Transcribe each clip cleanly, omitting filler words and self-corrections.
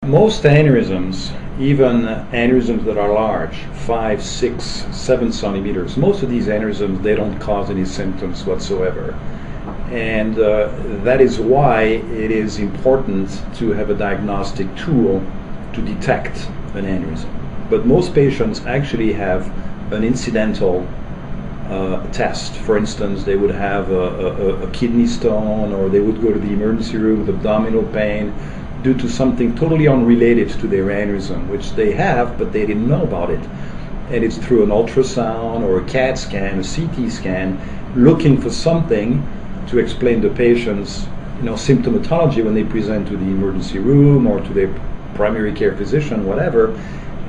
Most aneurysms, even aneurysms that are large, 5, 6, 7 centimeters, most of these aneurysms, they don't cause any symptoms whatsoever. And that is why it is important to have a diagnostic tool to detect an aneurysm. But most patients actually have an incidental test. For instance, they would have a kidney stone, or they would go to the emergency room with abdominal pain due to something totally unrelated to their aneurysm, which they have, but they didn't know about it. And it's through an ultrasound or a CAT scan, a CT scan, looking for something to explain the patient's symptomatology when they present to the emergency room or to their primary care physician, whatever.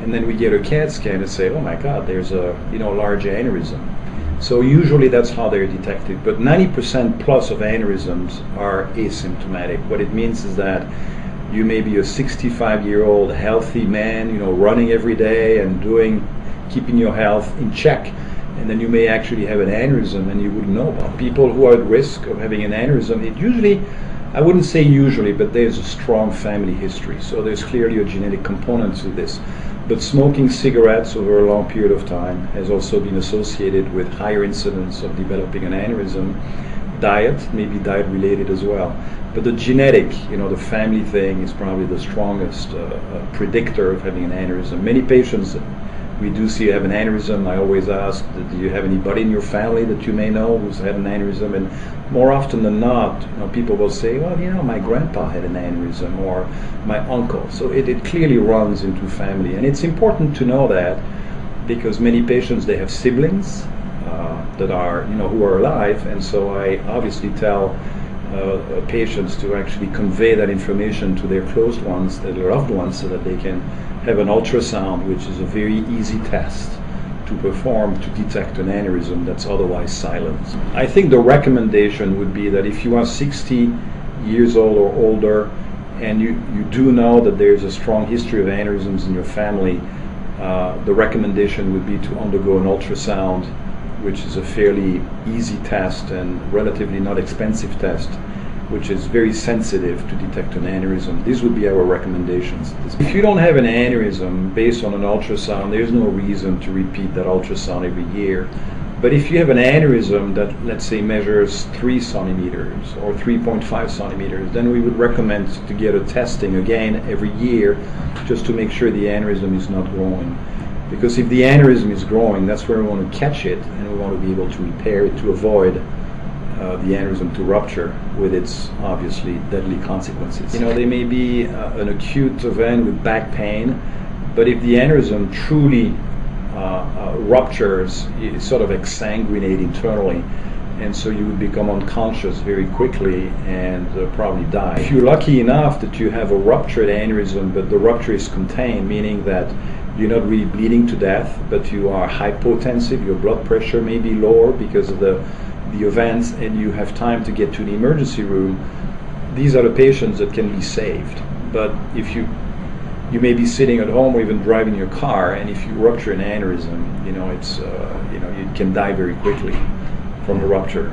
And then we get a CAT scan and say, oh my God, there's a large aneurysm. So usually that's how they're detected. But 90% plus of aneurysms are asymptomatic. What it means is that you may be a 65-year-old healthy man, running every day and keeping your health in check, and then you may actually have an aneurysm and you wouldn't know about. People who are at risk of having an aneurysm, it usually, I wouldn't say usually, but there's a strong family history. So there's clearly a genetic component to this. But smoking cigarettes over a long period of time has also been associated with higher incidence of developing an aneurysm. Diet, maybe diet related as well. But the genetic, the family thing is probably the strongest predictor of having an aneurysm. Many patients we do see have an aneurysm. I always ask, do you have anybody in your family that you may know who's had an aneurysm? And more often than not, people will say, well, my grandpa had an aneurysm, or my uncle. So it clearly runs into family. And it's important to know that, because many patients, they have siblings that are, who are alive. And so I obviously tell patients to actually convey that information to their close ones, their loved ones, so that they can have an ultrasound, which is a very easy test to perform to detect an aneurysm that's otherwise silent. I think the recommendation would be that if you are 60 years old or older and you do know that there's a strong history of aneurysms in your family, the recommendation would be to undergo an ultrasound, which is a fairly easy test and relatively not expensive test, which is very sensitive to detect an aneurysm. These would be our recommendations. If you don't have an aneurysm based on an ultrasound, there's no reason to repeat that ultrasound every year. But if you have an aneurysm that, let's say, measures 3 centimeters or 3.5 centimeters, then we would recommend to get a testing again every year, just to make sure the aneurysm is not growing. Because if the aneurysm is growing, that's where we want to catch it, and we want to be able to repair it to avoid the aneurysm to rupture with its obviously deadly consequences. There may be an acute event with back pain, but if the aneurysm truly ruptures, it sort of exsanguinate internally, and so you would become unconscious very quickly and probably die. If you're lucky enough that you have a ruptured aneurysm, but the rupture is contained, meaning that you're not really bleeding to death, but you are hypotensive, your blood pressure may be lower because of the events, and you have time to get to the emergency room, these are the patients that can be saved. But if you may be sitting at home or even driving your car, and if you rupture an aneurysm, you can die very quickly from a rupture.